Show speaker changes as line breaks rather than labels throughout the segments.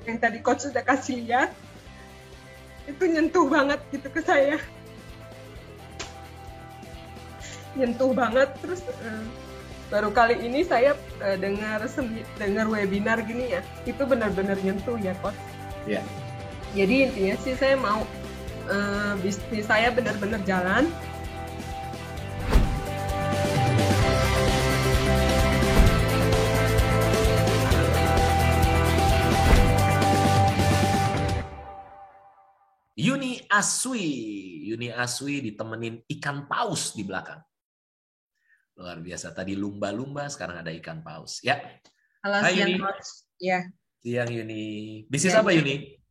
yang tadi coach sudah kasih lihat, itu nyentuh banget gitu ke saya. Nyentuh banget. Terus baru kali ini saya dengar webinar gini ya, itu benar-benar nyentuh ya coach.
Ya.
Jadi intinya sih saya mau bisnis saya benar-benar jalan.
Yuni Aswi ditemenin ikan paus di belakang. Luar biasa. Tadi lumba-lumba, sekarang ada ikan paus. Ya.
Halo,
Hai
siang
Yuni.
coach. Ya.
Siang Yuni. Bisnis apa Yuni?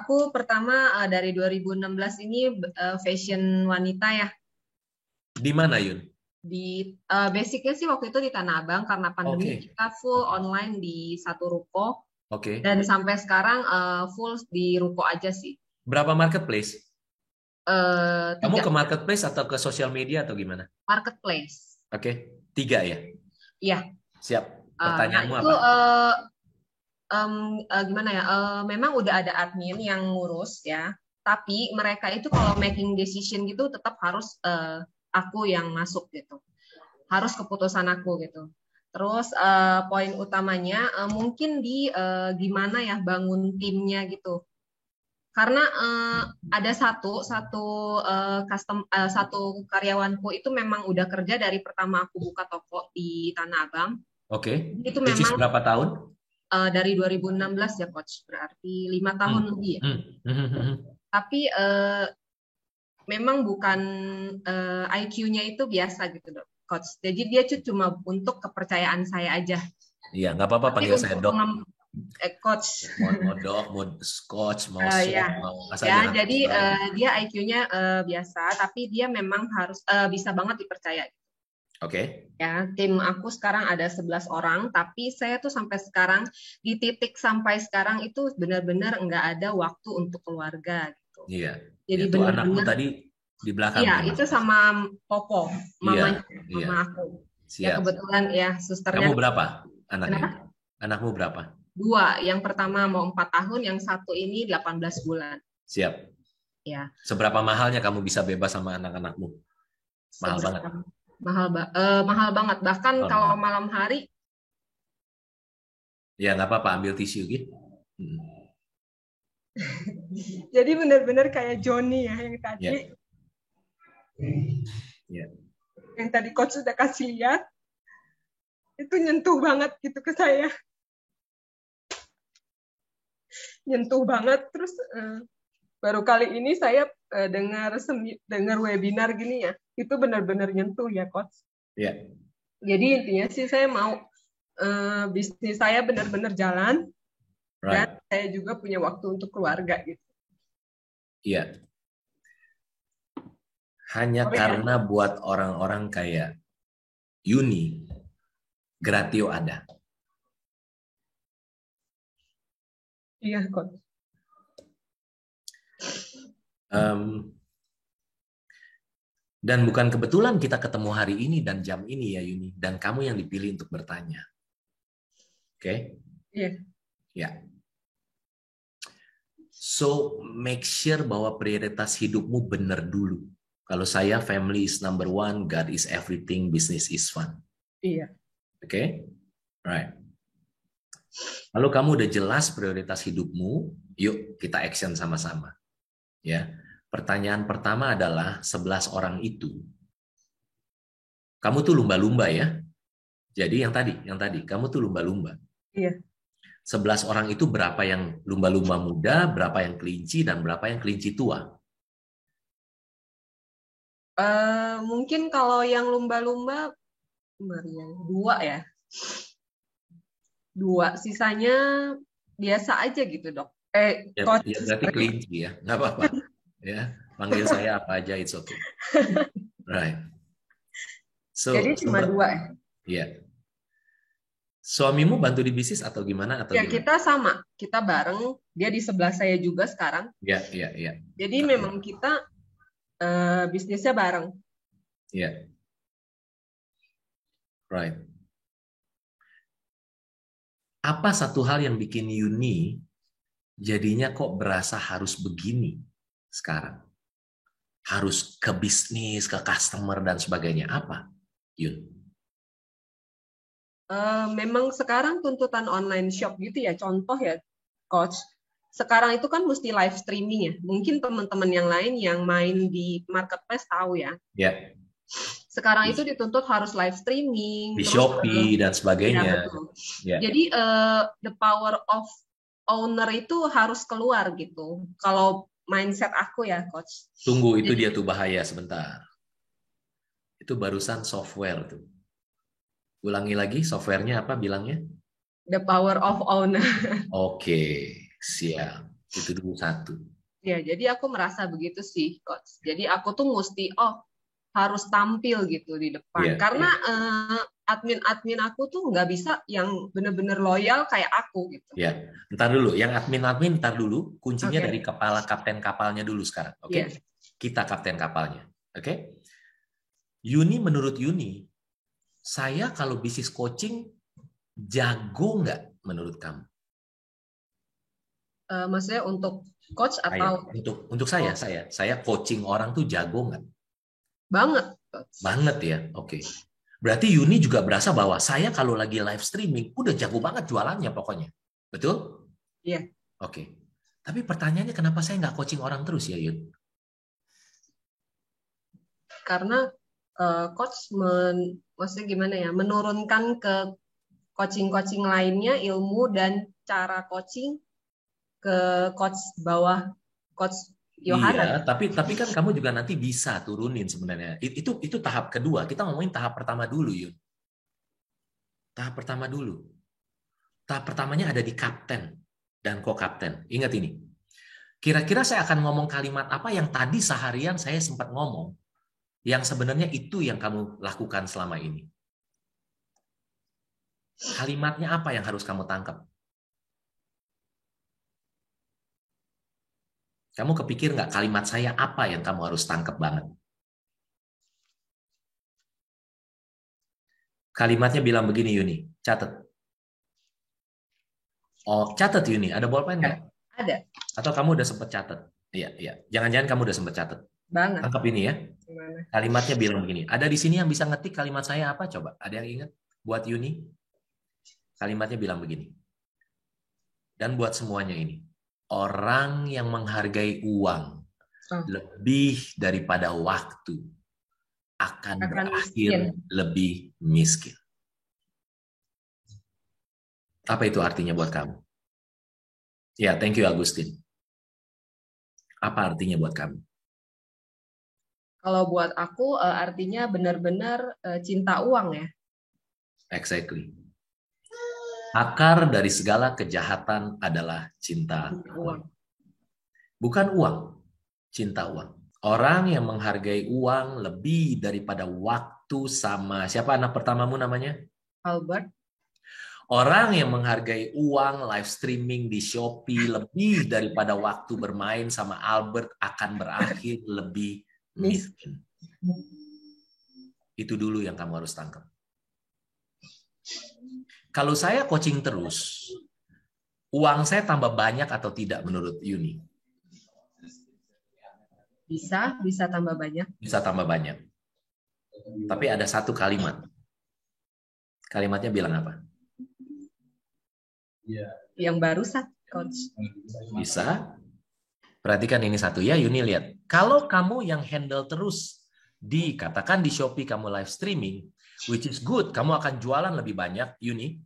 Aku pertama dari 2016 ini fashion wanita ya.
Di mana Yun?
Di basicnya sih waktu itu di Tanah Abang, karena pandemi kita full online di satu ruko. Dan sampai sekarang full di ruko aja sih.
Berapa marketplace?
3.
Kamu ke marketplace atau ke sosial media atau gimana?
Marketplace.
3 ya?
Iya.
Siap. Pertanyaanmu
itu,
apa?
Gimana ya? Memang udah ada admin yang ngurus ya. Tapi mereka itu kalau making decision gitu tetap harus aku yang masuk gitu. Harus keputusan aku gitu. Terus poin utamanya mungkin di gimana ya bangun timnya gitu. Karena ada satu karyawanku itu memang udah kerja dari pertama aku buka toko di Tanah Abang. Itu memang
berapa tahun?
Dari 2016 ya coach, berarti 5 tahun lebih ya. Tapi memang bukan IQ-nya itu biasa gitu dok, coach. Jadi dia cuma untuk kepercayaan saya aja.
Iya, nggak apa-apa panggil saya dok.
Coach.
Mau dok, mau coach, mau chef, mau asal
ya. Jadi dia IQ-nya biasa, tapi dia memang harus bisa banget dipercaya. Ya, tim aku sekarang ada 11 orang, tapi saya tuh sampai sekarang di titik sampai sekarang itu benar-benar nggak ada waktu untuk keluarga gitu.
Iya.
Jadi
itu anakmu tadi di belakang.
Iya, itu sama Popo, mama aku.
Siap.
Ya kebetulan ya susternya.
Kamu berapa anaknya? Kenapa? Anakmu berapa?
2. Yang pertama mau 4 tahun, yang satu ini 18 bulan.
Siap.
Ya.
Seberapa mahalnya kamu bisa bebas sama anak-anakmu? Mahal banget.
Mahal banget. Bahkan kalau malam hari.
Ya nggak apa-apa, ambil tisu gitu.
Jadi benar-benar kayak Johnny ya yang tadi. Yang tadi coach sudah kasih lihat, itu nyentuh banget gitu ke saya. Nyentuh banget. Terus baru kali ini saya dengar webinar gini ya, itu benar-benar nyentuh ya coach.
Iya.
Jadi intinya sih saya mau bisnis saya benar-benar jalan, dan saya juga punya waktu untuk keluarga gitu.
Iya. Hanya karena buat orang-orang kayak Yuni, Gratio ada.
Iya coach.
Dan bukan kebetulan kita ketemu hari ini dan jam ini ya Yuni, dan kamu yang dipilih untuk bertanya.
Iya.
Ya. So make sure bahwa prioritas hidupmu benar dulu. Kalau saya, family is number one, God is everything, business is fun.
Iya.
Right. Lalu kamu udah jelas prioritas hidupmu, yuk kita action sama-sama. Ya. Pertanyaan pertama adalah 11 orang itu. Kamu tuh lumba-lumba ya. Jadi yang tadi, kamu tuh lumba-lumba.
Iya.
11 orang itu berapa yang lumba-lumba muda, berapa yang kelinci, dan berapa yang kelinci tua?
Mungkin kalau yang lumba-lumba 2 ya. 2, sisanya biasa aja gitu dok.
Ya berarti kelinci ya, nggak apa-apa. Ya, panggil saya apa aja, it's okay. Right. So,
jadi cuma 2 ya?
Iya. Suamimu bantu di bisnis atau gimana?
Kita sama, kita bareng. Dia di sebelah saya juga sekarang.
Iya.
Jadi memang kita bisnisnya bareng.
Iya. Right. Apa satu hal yang bikin Yuni Jadinya kok berasa harus begini sekarang? Harus ke bisnis, ke customer, dan sebagainya. Apa, Yun?
Memang sekarang tuntutan online shop gitu ya, contoh ya, Coach. Sekarang itu kan mesti live streaming ya. Mungkin teman-teman yang lain yang main di marketplace tahu ya.
Ya,
Sekarang itu dituntut harus live streaming,
di
terus
Shopee dan
ya
sebagainya.
betul.
Ya.
Jadi the power of owner itu harus keluar gitu. Kalau mindset aku ya, Coach.
Tunggu, itu
Jadi
dia tuh bahaya sebentar. Itu barusan software tuh. Ulangi lagi, softwarenya apa bilangnya?
the power of owner.
Oke, siap. Itu dulu satu.
Ya, jadi aku merasa begitu sih, Coach. Jadi aku tuh mesti harus tampil gitu di depan.
Iya,
Karena
iya.
admin-admin aku tuh nggak bisa yang bener-bener loyal kayak aku gitu.
Ya, ntar dulu. Yang admin-admin ntar dulu. Kuncinya dari
Oke.
kepala kapten kapalnya dulu sekarang. Oke?
Iya.
Kita kapten kapalnya. Oke? Yuni, menurut Yuni, saya kalau bisnis coaching jago nggak menurut kamu?
Maksudnya untuk coach
Saya,
atau
untuk saya coaching orang tuh jago nggak?
banget, Coach.
Banget ya. Oke. Berarti Yuni juga berasa bahwa saya kalau lagi live streaming udah jago banget jualannya pokoknya. Betul?
Iya.
Oke. Tapi pertanyaannya kenapa saya nggak coaching orang terus ya, Yun?
Karena coach maksudnya gimana ya, menurunkan ke coaching-coaching lainnya ilmu dan cara coaching ke coach bawah coach Yohana.
Iya, tapi kan kamu juga nanti bisa turunin sebenarnya. Itu tahap kedua. Kita ngomongin tahap pertama dulu, Yun. Tahap pertama dulu. Tahap pertamanya ada di kapten dan co-kapten. Ingat ini. Kira-kira saya akan ngomong kalimat apa yang tadi seharian saya sempat ngomong, yang sebenarnya itu yang kamu lakukan selama ini. Kalimatnya apa yang harus kamu tangkap? Kamu kepikir nggak kalimat saya apa yang kamu harus tangkap banget? Kalimatnya bilang begini, Yuni. Catat. Oh, catat Yuni. Ada bolpen nggak?
Ada
Atau kamu udah sempat catat? Iya, iya. Jangan-jangan kamu udah sempat catat.
banget.
Tangkap ini ya.
Gimana?
Kalimatnya bilang begini. Ada di sini yang bisa ngetik kalimat saya apa? Coba. Ada yang ingat? Buat Yuni. Kalimatnya bilang begini. Dan buat semuanya ini. Orang yang menghargai uang lebih daripada waktu akan berakhir
miskin.
lebih miskin. Apa itu artinya buat kamu? Ya, thank you Agustin. Apa artinya buat kamu?
Kalau buat aku artinya benar-benar cinta uang ya.
Exactly. Akar dari segala kejahatan adalah cinta uang. Bukan uang, cinta uang. Orang yang menghargai uang lebih daripada waktu sama. Siapa anak pertamamu namanya?
Albert.
Orang yang menghargai uang live streaming di Shopee lebih daripada waktu bermain sama Albert akan berakhir lebih miskin. Itu dulu yang kamu harus tangkap. Kalau saya coaching terus, uang saya tambah banyak atau tidak menurut Yuni?
Bisa tambah banyak.
Bisa tambah banyak. Tapi ada satu kalimat. Kalimatnya bilang apa?
Yang barusan, Coach.
Bisa. Perhatikan ini satu ya, Yuni lihat. Kalau kamu yang handle terus katakan di Shopee kamu live streaming, which is good, kamu akan jualan lebih banyak, Yuni.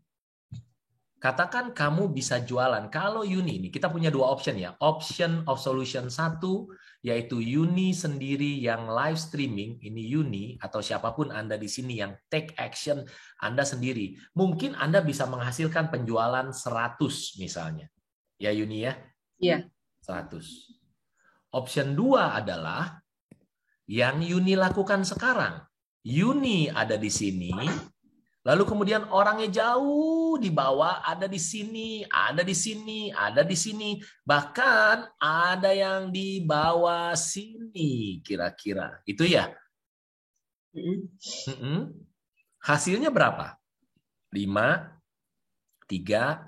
Katakan kamu bisa jualan. Kalau Yuni, ini kita punya dua option ya. Option of solution satu, yaitu Yuni sendiri yang live streaming, ini Yuni, atau siapapun Anda di sini yang take action, Anda sendiri. Mungkin Anda bisa menghasilkan penjualan 100 misalnya. Ya Yuni ya?
Iya.
100. Option 2 adalah yang Yuni lakukan sekarang. Yuni ada di sini, lalu kemudian orangnya jauh di bawah, ada di sini, ada di sini, ada di sini. Bahkan ada yang di bawah sini kira-kira. Itu ya? Hasilnya berapa? 5, 3,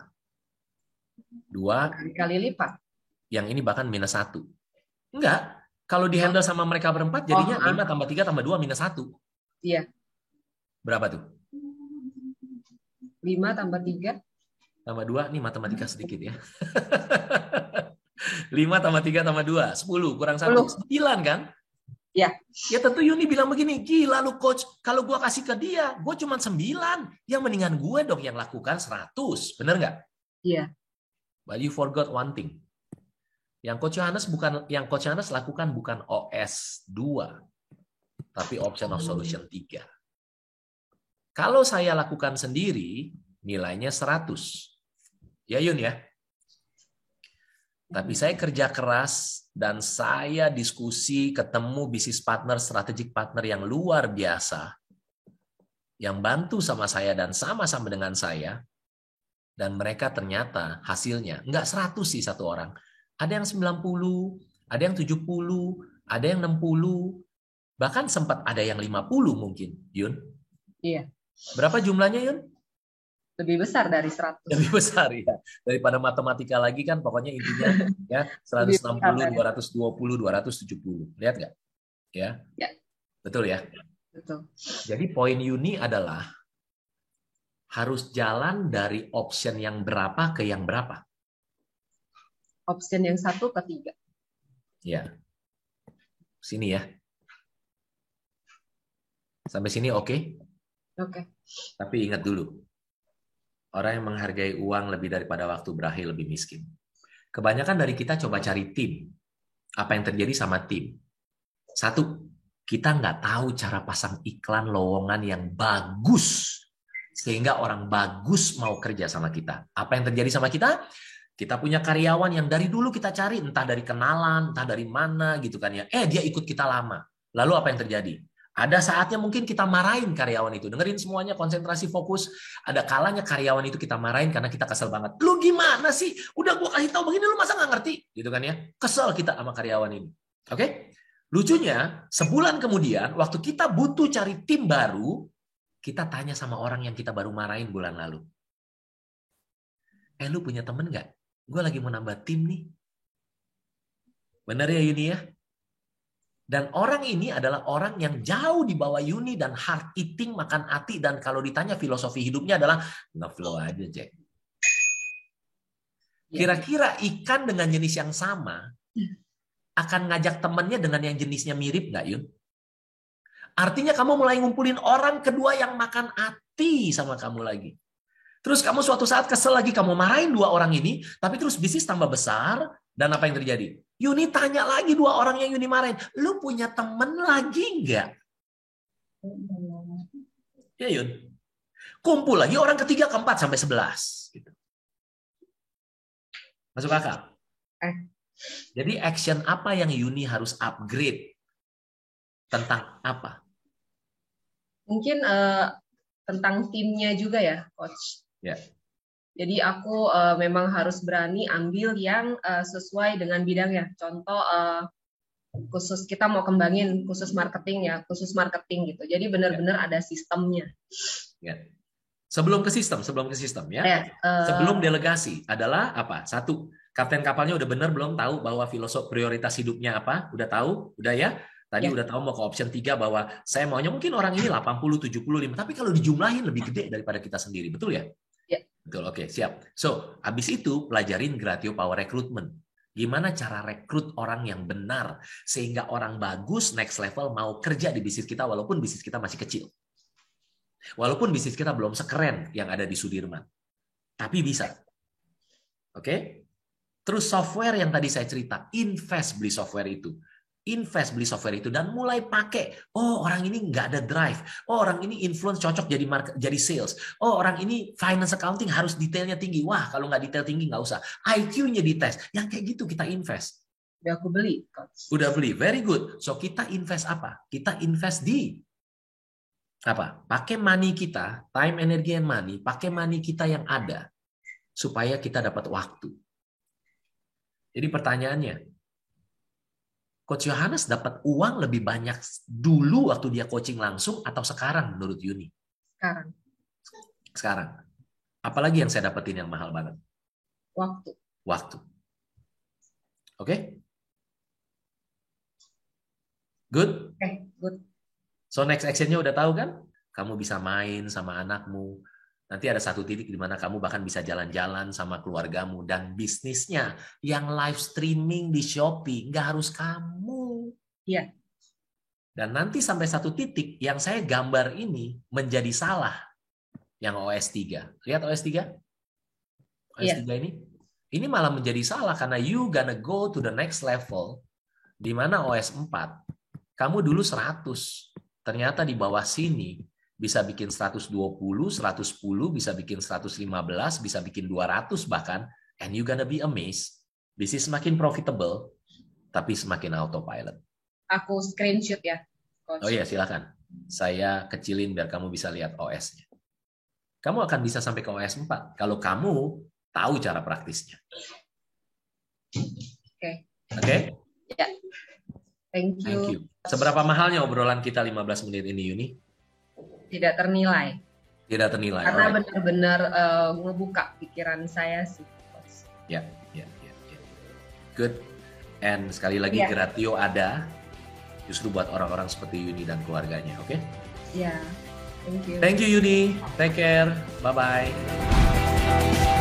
2,
Kali lipat.
yang ini bahkan -1. Enggak. Kalau di-handle sama mereka berempat, jadinya 5 tambah 3 tambah 2 -1.
Iya.
Berapa tuh?
5 tambah 3.
Tambah 2, nih matematika sedikit ya. 5 tambah 3 tambah 2, 10 kurang 1, 9 kan?
Ya.
Ya tentu Yuni bilang begini, gila lu coach, kalau gue kasih ke dia, gue cuma 9. Yang mendingan gue dong yang lakukan 100. Bener nggak?
Iya.
But you forgot one thing. Yang Coach Yohanes lakukan bukan OS 2, tapi option of solution 3. Kalau saya lakukan sendiri, nilainya 100. Ya Yun ya. Tapi saya kerja keras dan saya diskusi, ketemu bisnis partner, strategic partner yang luar biasa, yang bantu sama saya dan sama-sama dengan saya, dan mereka ternyata hasilnya nggak 100 sih satu orang. Ada yang 90, ada yang 70, ada yang 60, bahkan sempat ada yang 50 mungkin, Yun.
Iya.
Berapa jumlahnya, Yun?
Lebih besar dari 100.
Lebih besar ya. Daripada matematika lagi kan pokoknya intinya ya 160, 220, 270. Lihat nggak? Ya.
Ya.
Betul ya?
Betul.
Jadi poin Yuni adalah harus jalan dari option yang berapa ke yang berapa?
Option yang 1 ke 3.
Ya. Sini ya. Sampai sini oke?
Oke.
Tapi ingat dulu. Orang yang menghargai uang lebih daripada waktu berakhir lebih miskin. Kebanyakan dari kita coba cari tim. Apa yang terjadi sama tim? 1, kita nggak tahu cara pasang iklan lowongan yang bagus. Sehingga orang bagus mau kerja sama kita. Apa yang terjadi sama kita? Kita punya karyawan yang dari dulu kita cari, entah dari kenalan, entah dari mana gitu kan ya. Dia ikut kita lama. Lalu apa yang terjadi? Ada saatnya mungkin kita marahin karyawan itu. Dengerin semuanya, konsentrasi, fokus. Ada kalanya karyawan itu kita marahin karena kita kesel banget. Lu gimana sih? Udah gua kasih tahu begini, lu masa nggak ngerti? Gitu kan ya. Kesel kita sama karyawan ini. Oke? Lucunya, sebulan kemudian, waktu kita butuh cari tim baru, kita tanya sama orang yang kita baru marahin bulan lalu. Lu punya temen nggak? Gue lagi mau nambah tim nih. Benar ya Yuni ya? Dan orang ini adalah orang yang jauh di bawah Yuni dan hard eating, makan hati, dan kalau ditanya filosofi hidupnya adalah nge-flow aja, Jack. Kira-kira ikan dengan jenis yang sama akan ngajak temannya dengan yang jenisnya mirip nggak, Yun? Artinya kamu mulai ngumpulin orang kedua yang makan hati sama kamu lagi. Terus kamu suatu saat kesel lagi, kamu marahin 2 orang ini, tapi terus bisnis tambah besar, dan apa yang terjadi? Yuni tanya lagi 2 orang yang Yuni marahin, lu punya temen lagi nggak? Ya Yun. Kumpul lagi orang ketiga, keempat, sampai 11. Gitu. Masuk akal? Jadi action apa yang Yuni harus upgrade? Tentang apa?
Mungkin tentang timnya juga ya, Coach.
Ya.
Jadi aku memang harus berani ambil yang sesuai dengan bidangnya. Contoh khusus kita mau kembangin khusus marketing ya, khusus marketing gitu. Jadi benar-benar ada sistemnya.
Ya. Sebelum ke sistem ya. Sebelum delegasi adalah apa? 1, kapten kapalnya udah benar belum tahu bahwa filosofi prioritas hidupnya apa? Udah tahu? Udah ya? Tadi udah tahu mau ke option 3 bahwa saya maunya mungkin orang ini 80, 75, tapi kalau dijumlahin lebih gede daripada kita sendiri. Betul ya? Betul, oke, siap. So, habis itu pelajarin Gratio Power Recruitment. Gimana cara rekrut orang yang benar sehingga orang bagus next level mau kerja di bisnis kita walaupun bisnis kita masih kecil. Walaupun bisnis kita belum sekeren yang ada di Sudirman. Tapi bisa. Oke? Terus software yang tadi saya cerita, invest beli software itu. Invest beli software itu dan mulai pakai. Oh, orang ini nggak ada drive. Oh, orang ini influence cocok jadi sales. Oh, orang ini finance accounting harus detailnya tinggi. Wah, kalau nggak detail tinggi nggak usah. IQ-nya dites. Yang kayak gitu kita invest.
Udah aku beli.
Udah beli, very good. So kita invest apa? Kita invest di apa? Pakai money kita, time, energy, and money. Pakai money kita yang ada supaya kita dapat waktu. Jadi pertanyaannya, Coach Yohanes dapat uang lebih banyak dulu waktu dia coaching langsung atau sekarang menurut Yuni?
Sekarang.
Sekarang. Apalagi yang saya dapetin yang mahal banget?
Waktu.
waktu. Oke? Good?
Oke, good.
So next action-nya udah tahu kan? Kamu bisa main sama anakmu. Nanti ada satu titik di mana kamu bahkan bisa jalan-jalan sama keluargamu. Dan bisnisnya yang live streaming di Shopee, nggak harus kamu.
Iya.
Dan nanti sampai satu titik yang saya gambar ini menjadi salah. Yang OS 3. Lihat OS 3? OS 3 ini? Ini malah menjadi salah karena you gonna go to the next level. Di mana OS 4, kamu dulu 100. Ternyata di bawah sini bisa bikin 120, 110, bisa bikin 115, bisa bikin 200 bahkan. And you gonna be amazed. Bisnis semakin profitable, tapi semakin autopilot.
Aku screenshot ya, Coach.
Oh iya, silakan. Saya kecilin biar kamu bisa lihat OS-nya. Kamu akan bisa sampai ke OS 4 kalau kamu tahu cara praktisnya.
Oke.
Oke?
Ya. Thank you.
Thank you. Seberapa mahalnya obrolan kita 15 menit ini, Yuni?
Tidak ternilai.
Tidak ternilai.
Karena benar-benar ngebuka pikiran saya sih.
Ya. Good. And sekali lagi Gratio ada justru buat orang-orang seperti Yuni dan keluarganya, oke?
Ya. Thank you.
Thank you, Yuni. Take care. Bye-bye.